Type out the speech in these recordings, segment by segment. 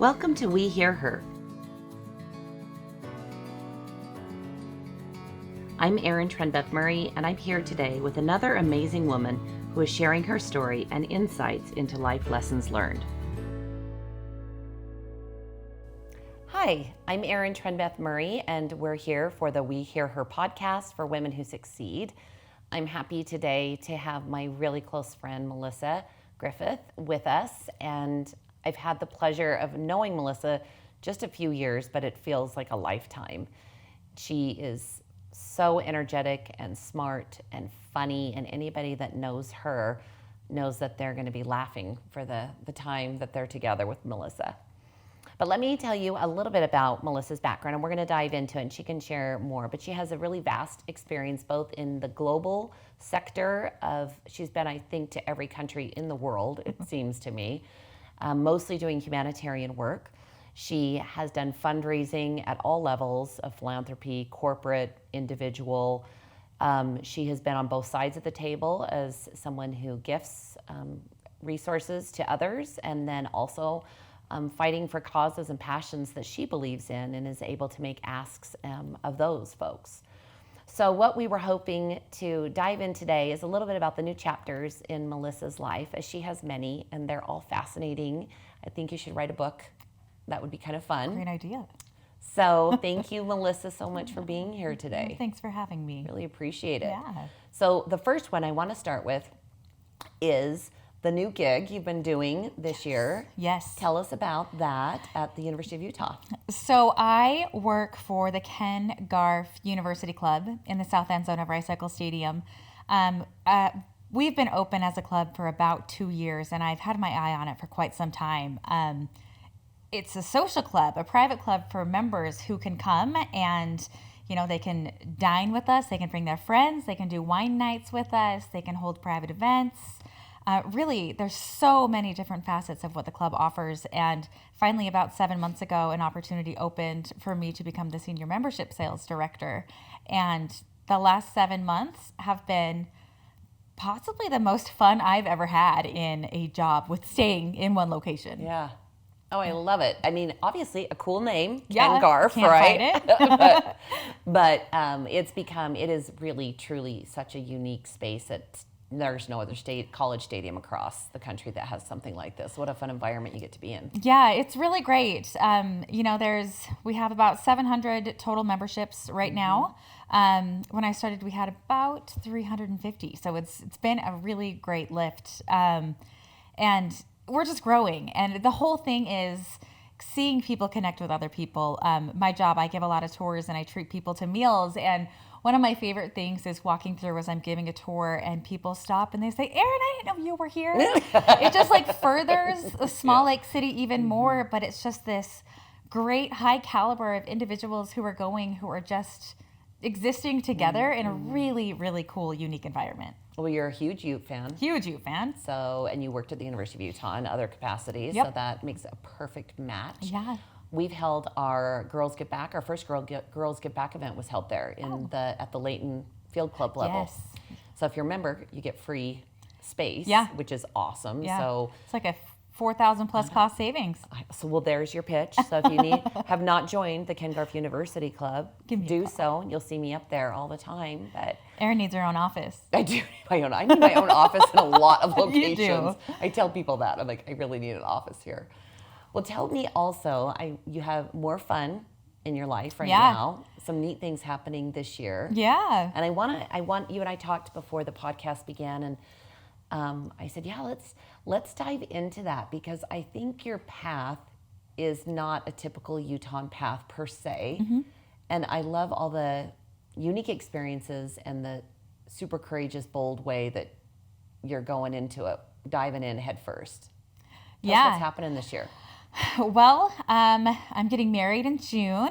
Welcome to We Hear Her. I'm Erin Trenbeth Murray, and I'm here today with another amazing woman who is sharing her story and insights into life lessons learned. Hi, I'm Erin Trenbeth Murray, and we're here for the We Hear Her podcast for women who succeed. I'm happy today to have my really close friend, Melisa Griffith, with us, and I've had the pleasure of knowing Melisa just a few years, but it feels like a lifetime. She is so energetic and smart and funny, and anybody that knows her knows that they're going to be laughing for the time that they're together with Melisa. But let me tell you a little bit about Melisa's background, and we're going to dive into it, and she can share more. But she has a really vast experience both in the global sector of, she's been, I think, to every country in the world, it seems to me, mostly doing humanitarian work. She has done fundraising at all levels of philanthropy, corporate, individual. She has been on both sides of the table as someone who gifts resources to others, and then also fighting for causes and passions that she believes in and is able to make asks of those folks. So what we were hoping to dive in today is a little bit about the new chapters in Melisa's life, as she has many, and they're all fascinating. I think you should write a book. That would be kind of fun. Great idea. So thank you, Melisa, so much for being here today. Well, thanks for having me. Really appreciate it. Yeah. So the first one I want to start with is the new gig you've been doing this year. Yes. Tell us about that at the University of Utah. So I work for the Ken Garff University Club in the south end zone of Rice Eccles Stadium. We've been open as a club for about 2 years, and I've had my eye on it for quite some time. It's a social club, a private club for members who can come and, you know, they can dine with us, they can bring their friends, they can do wine nights with us, they can hold private events. Really, there's so many different facets of what the club offers. And finally, about 7 months ago, an opportunity opened for me to become the senior membership sales director. And the last 7 months have been possibly the most fun I've ever had in a job with staying in one location. Yeah. Oh, I love it. I mean, obviously a cool name, Yeah, Ken Garff, can't right? fight it. but it is really, truly such a unique space that there's no other college stadium across the country that has something like this. What a fun environment you get to be in. Yeah, it's really great. We have about 700 total memberships right now. When I started, we had about 350. So it's been a really great lift. And we're just growing. And the whole thing is seeing people connect with other people. My job, I give a lot of tours and I treat people to meals. And one of my favorite things is walking through as I'm giving a tour and people stop and they say, "Erin, I didn't know you were here." It just like furthers a small lake city even more, but it's just this great high caliber of individuals who are just existing together in a really, really cool, unique environment. Well, you're a huge Ute fan. Huge Ute fan. So, and you worked at the University of Utah in other capacities. Yep. So that makes a perfect match. Yeah. We've held our Girls Get Back. Our first Girls Get Back event was held there at the Layton Field Club level. Yes. So if you're a member, you get free space, Yeah. which is awesome. Yeah. So it's like a 4,000 plus cost savings. well, there's your pitch. So if you have not joined the Ken Garff University Club, do so. You'll see me up there all the time. But Erin needs her own office. I do need my own. I need my own office in a lot of locations. You do. I tell people that. I'm like, I really need an office here. Well, tell me also, you have more fun in your life right now. Some neat things happening this year. Yeah. And I want you and I talked before the podcast began, and I said, yeah, let's dive into that, because I think your path is not a typical Utah path per se. Mm-hmm. And I love all the unique experiences and the super courageous, bold way that you're going into it, diving in head first. Tell us what's happening this year. Well, I'm getting married in June.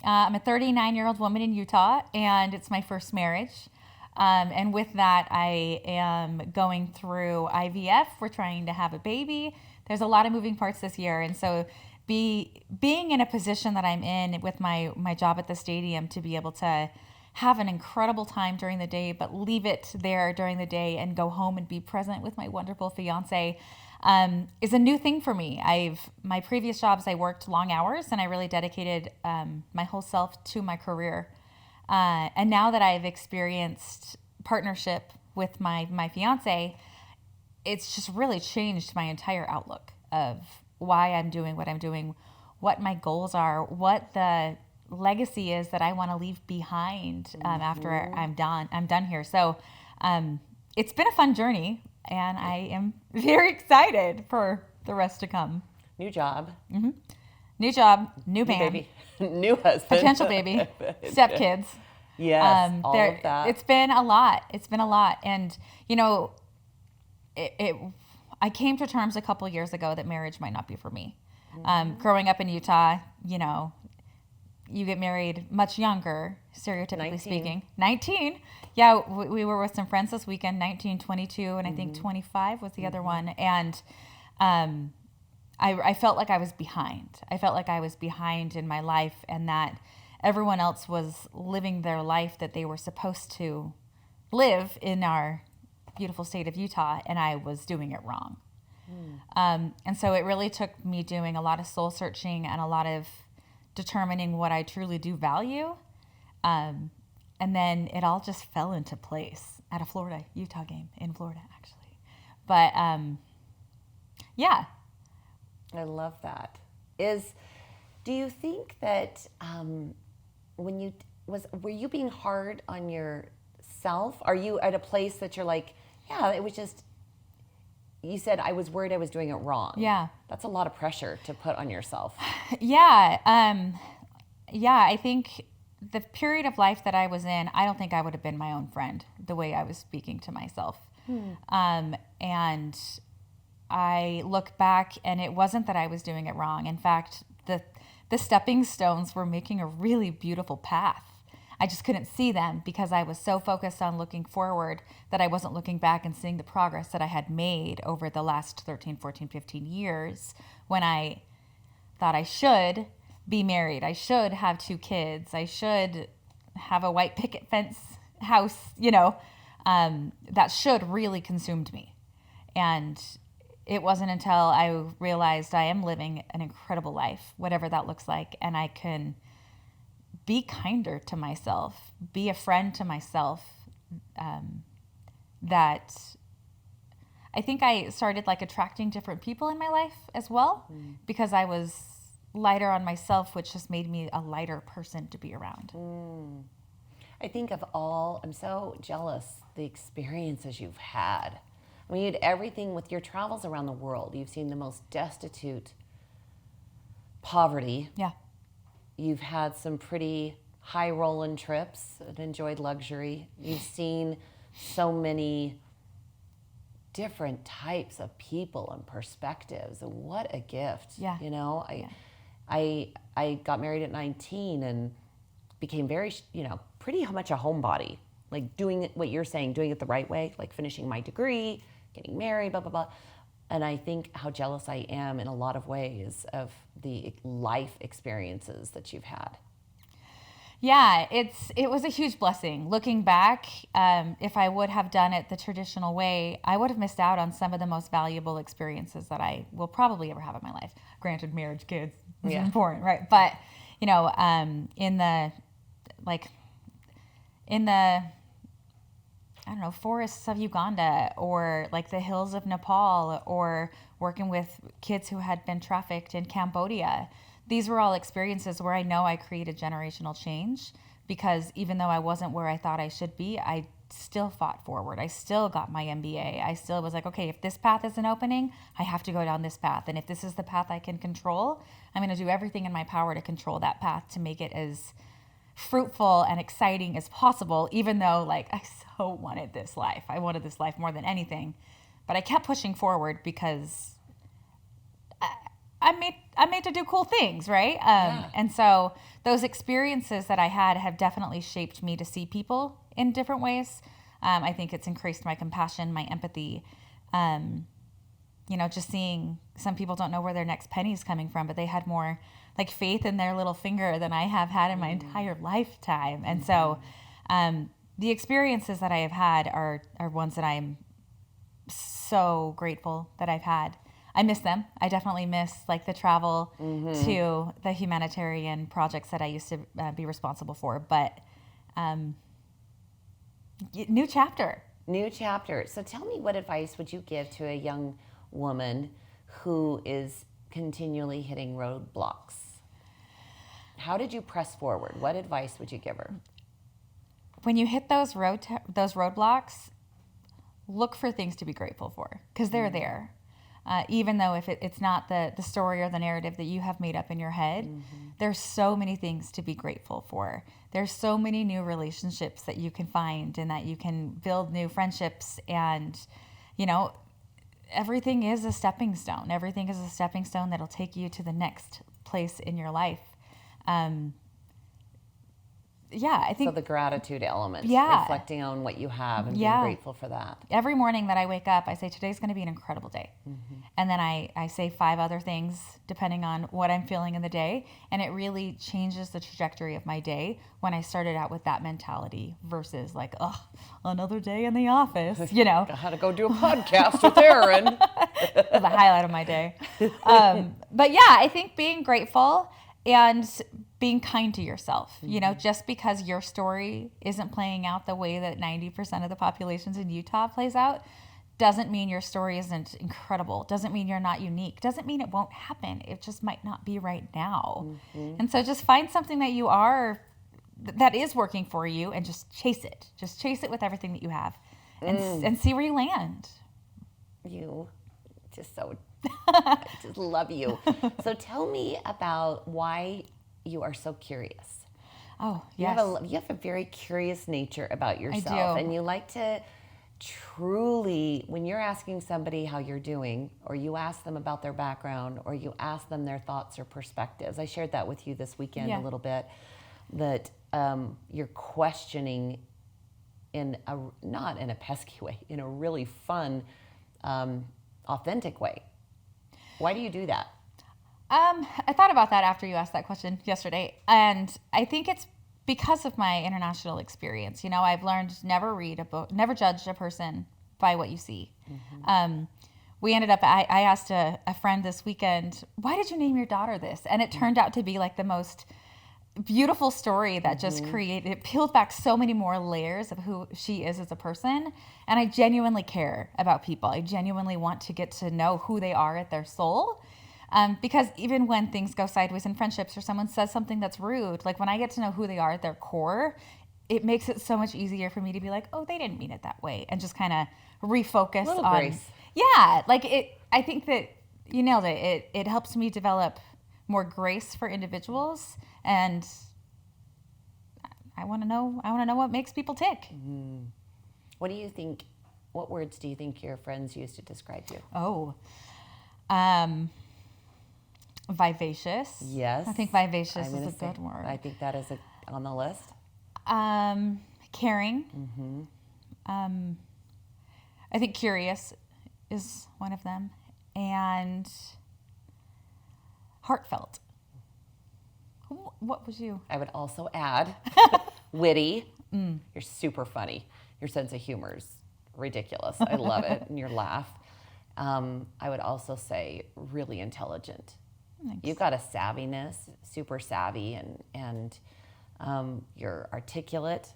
I'm a 39-year-old woman in Utah, and it's my first marriage. And with that, I am going through IVF. We're trying to have a baby. There's a lot of moving parts this year. And so being in a position that I'm in with my job at the stadium, to be able to have an incredible time during the day, but leave it there during the day and go home and be present with my wonderful fiance, is a new thing for me. My previous jobs, I worked long hours and I really dedicated my whole self to my career. And now that I've experienced partnership with my fiance, it's just really changed my entire outlook of why I'm doing what I'm doing, what my goals are, what the legacy is that I want to leave behind after I'm done here. So it's been a fun journey, and I am very excited for the rest to come. New job. New job, new New man, baby. New husband. potential baby, stepkids. Yes, all of that. It's been a lot. It's been a lot. And, I came to terms a couple years ago that marriage might not be for me. Growing up in Utah, you get married much younger, stereotypically 19. speaking. 19. Yeah, we were with some friends this weekend, 19, 22, and I think 25 was the other one. And I felt like I was behind. I felt like I was behind in my life, and that everyone else was living their life that they were supposed to live in our beautiful state of Utah, and I was doing it wrong. And so it really took me doing a lot of soul searching and a lot of determining what I truly do value. And then it all just fell into place at a Utah game in Florida, actually. But yeah. I love that. Do you think that were you being hard on yourself? Are you at a place that you're like, yeah, it was just, you said I was worried I was doing it wrong. Yeah. That's a lot of pressure to put on yourself. Yeah. I think the period of life that I was in, I don't think I would have been my own friend the way I was speaking to myself. And I look back, and it wasn't that I was doing it wrong. In fact, the stepping stones were making a really beautiful path. I just couldn't see them because I was so focused on looking forward that I wasn't looking back and seeing the progress that I had made over the last 13, 14, 15 years when I thought I should be married. I should have 2 kids. I should have a white picket fence house, that should really consumed me. And it wasn't until I realized I am living an incredible life, whatever that looks like, and I can be kinder to myself, be a friend to myself, that I think I started attracting different people in my life as well, because I was lighter on myself, which just made me a lighter person to be around. I think I'm so jealous the experiences you've had. I mean, you had everything with your travels around the world. You've seen the most destitute poverty. Yeah. You've had some pretty high rolling trips and enjoyed luxury. You've seen so many different types of people and perspectives. And what a gift. Yeah. I got married at 19 and became very, pretty much a homebody. Like doing what you're saying, doing it the right way, like finishing my degree, getting married, blah, blah, blah. And I think how jealous I am in a lot of ways of the life experiences that you've had. Yeah, it was a huge blessing. Looking back, if I would have done it the traditional way, I would have missed out on some of the most valuable experiences that I will probably ever have in my life. Granted, marriage, kids is important, right? But, in the I don't know, forests of Uganda or the hills of Nepal or working with kids who had been trafficked in Cambodia. These were all experiences where I know I created generational change, because even though I wasn't where I thought I should be, I still fought forward. I still got my MBA. I still was like, okay, if this path isn't opening, I have to go down this path. And if this is the path I can control, I'm going to do everything in my power to control that path to make it as fruitful and exciting as possible, even though I so wanted this life. I wanted this life more than anything, but I kept pushing forward because I'm made to do cool things, right? And so those experiences that I had have definitely shaped me to see people in different ways. I think it's increased my compassion, my empathy. Just seeing some people don't know where their next penny is coming from, but they had more faith in their little finger than I have had in my entire lifetime. And so the experiences that I have had are ones that I'm so grateful that I've had. I miss them. I definitely miss like the travel to the humanitarian projects that I used to be responsible for. But new chapter. New chapter. So tell me, what advice would you give to a young woman who is continually hitting roadblocks? How did you press forward? What advice would you give her? When you hit those roadblocks, look for things to be grateful for, because they're there. Even though if it's not the story or the narrative that you have made up in your head, there's so many things to be grateful for. There's so many new relationships that you can find and that you can build new friendships. And, everything is a stepping stone. Everything is a stepping stone that'll take you to the next place in your life. I think so the gratitude element, reflecting on what you have and being grateful for that. Every morning that I wake up, I say, today's going to be an incredible day. And then I say 5 other things depending on what I'm feeling in the day. And it really changes the trajectory of my day when I started out with that mentality versus like, another day in the office, I had to go do a podcast with Erin. The highlight of my day. But I think being grateful and being kind to yourself, just because your story isn't playing out the way that 90% of the populations in Utah plays out, doesn't mean your story isn't incredible. Doesn't mean you're not unique. Doesn't mean it won't happen. It just might not be right now. And so just find something that is working for you and just chase it. Just chase it with everything that you have and see where you land. You just I just love you. So tell me about why you are so curious. Oh, yes. You have a very curious nature about yourself. I do. And you like to truly, when you're asking somebody how you're doing, or you ask them about their background, or you ask them their thoughts or perspectives. I shared that with you this weekend a little bit, that you're questioning not in a pesky way, in a really fun, authentic way. Why do you do that? I thought about that after you asked that question yesterday, and I think it's because of my international experience. I've learned never read a book, never judge a person by what you see. We ended up, I asked a friend this weekend, why did you name your daughter this? And it turned out to be like the most beautiful story that just it peeled back so many more layers of who she is as a person. And I genuinely care about people. I genuinely want to get to know who they are at their soul. Because even when things go sideways in friendships or someone says something that's rude, like when I get to know who they are at their core, it makes it so much easier for me to be like, oh, they didn't mean it that way. And just kind of refocus on grace. Yeah, like I think that you nailed it. It helps me develop more grace for individuals, and I want to know what makes people tick. What do you think? What words do you think your friends use to describe you? Oh, vivacious. Yes. I think vivacious is a good word. I think that is on the list. Caring. I think curious is one of them. And heartfelt. What was you? I would also add witty. You're super funny. Your sense of humor is ridiculous. I love it. And your laugh. I would also say really intelligent. Thanks. You've got a savviness, super savvy, and you're articulate.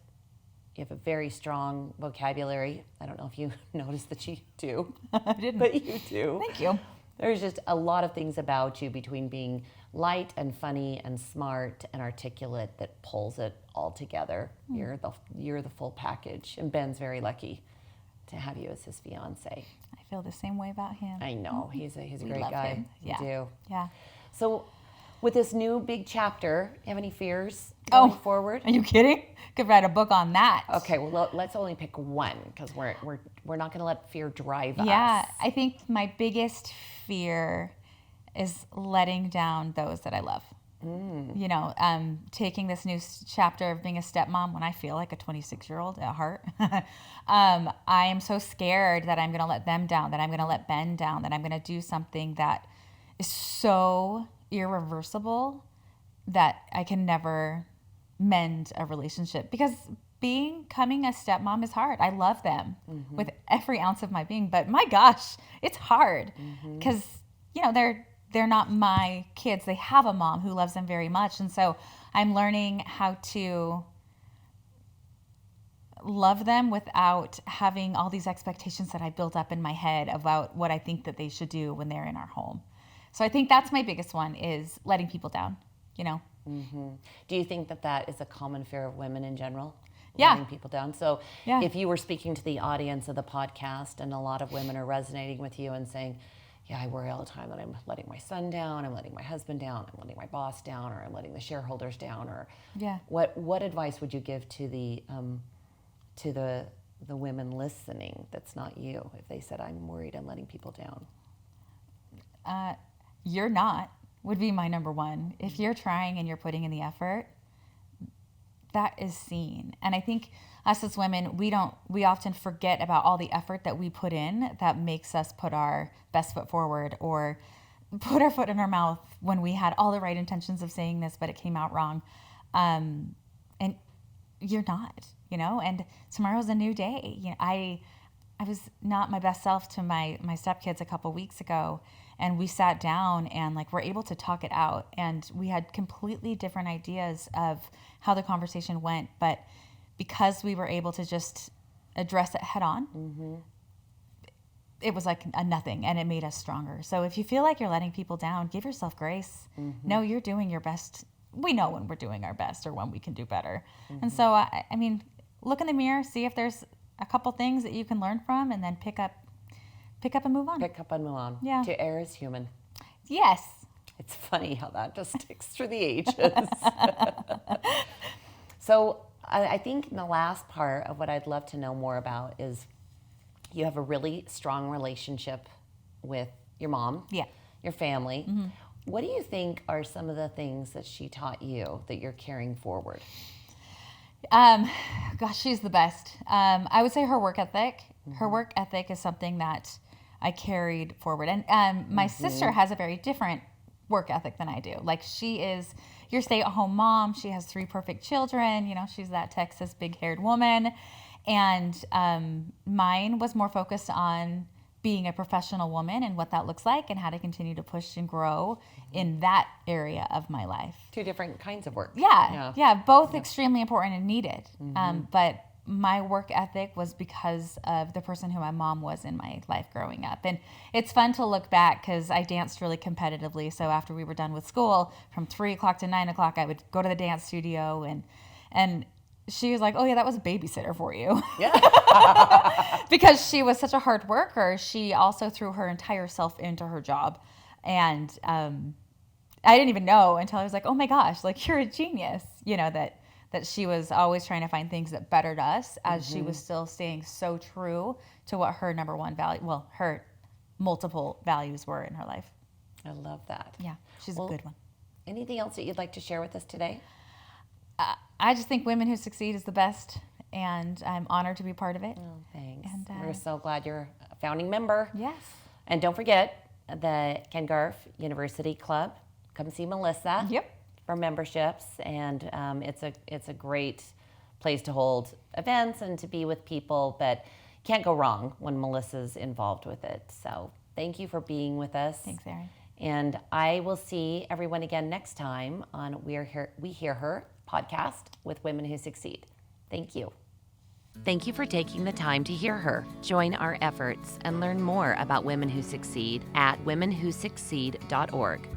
You have a very strong vocabulary. I don't know if you noticed that you do. I didn't. But you do. Thank you. There's just a lot of things about you between being light and funny and smart and articulate that pulls it all together. You're the full package. And Ben's very lucky to have you as his fiance. I feel the same way about him. I know. He's a We great love guy. him. You do. Yeah. So with this new big chapter, you have any fears going forward? Are you kidding? Could write a book on that. Okay, well, let's only pick one, because we're not going to let fear drive us. Yeah, I think my biggest fear is letting down those that I love. Taking this new chapter of being a stepmom when I feel like a 26-year-old at heart. I am so scared that I'm going to let them down, that I'm going to let Ben down, that I'm going to do something that is so irreversible that I can never mend a relationship, because becoming a stepmom is hard. I love them with every ounce of my being, but my gosh, it's hard because they're not my kids. They have a mom who loves them very much. And so I'm learning how to love them without having all these expectations that I built up in my head about what I think that they should do when they're in our home. So I think that's my biggest one, is letting people down, Do you think that is a common fear of women in general? Yeah. Letting people down. So Yeah. if you were speaking to the audience of the podcast and a lot of women are resonating with you and saying, yeah, I worry all the time that I'm letting my son down, I'm letting my husband down, I'm letting my boss down, or I'm letting the shareholders down, or Yeah. what advice would you give to the women listening that's not you, if they said, I'm worried I'm letting people down? You're not, would be my number one. If you're trying and you're putting in the effort, that is seen. And I think us as women, we often forget about all the effort that we put in that makes us put our best foot forward, or put our foot in our mouth when we had all the right intentions of saying this, but it came out wrong. And you're not, and tomorrow's a new day. I was not my best self to my stepkids a couple weeks ago, and we sat down and were able to talk it out, and we had completely different ideas of how the conversation went, but because we were able to just address it head on, it was like a nothing, and it made us stronger. So if you feel like you're letting people down, give yourself grace. No, you're doing your best. We know when we're doing our best or when we can do better. And so, I mean, look in the mirror, see if there's a couple things that you can learn from, and then pick up and move on. Pick up and move on. Yeah. To err is human. Yes. It's funny how that just sticks through the ages. So I think the last part of what I'd love to know more about is you have a really strong relationship with your mom, Yeah. your family. What do you think are some of the things that she taught you that you're carrying forward? Gosh, she's the best. I would say her work ethic. Her work ethic is something that I carried forward. And my sister has a very different work ethic than I do. She is your stay-at-home mom. She has 3 perfect children. She's that Texas big-haired woman. And mine was more focused on being a professional woman and what that looks like, and how to continue to push and grow in that area of my life. 2 different kinds of work. Yeah, both extremely important and needed. But my work ethic was because of the person who my mom was in my life growing up. And it's fun to look back because I danced really competitively. So after we were done with school, from 3 o'clock to 9 o'clock, I would go to the dance studio, and she was like, oh yeah, that was a babysitter for you. Yeah. Because she was such a hard worker, she also threw her entire self into her job. And I didn't even know until I was like, oh my gosh, you're a genius. That she was always trying to find things that bettered us, as she was still staying so true to what her number one value, her multiple values were in her life. I love that. Yeah, she's a good one. Anything else that you'd like to share with us today? I just think Women Who Succeed is the best, and I'm honored to be part of it. Oh, thanks. And, we're so glad you're a founding member. Yes. And don't forget the Ken Garff University Club. Come see Melisa. Yep. For memberships, and it's a great place to hold events and to be with people, but can't go wrong when Melissa's involved with it. So thank you for being with us. Thanks, Erin. And I will see everyone again next time on We Hear Her podcast with Women Who Succeed. Thank you. Thank you for taking the time to hear her. Join our efforts and learn more about Women Who Succeed at womenwhosucceed.org.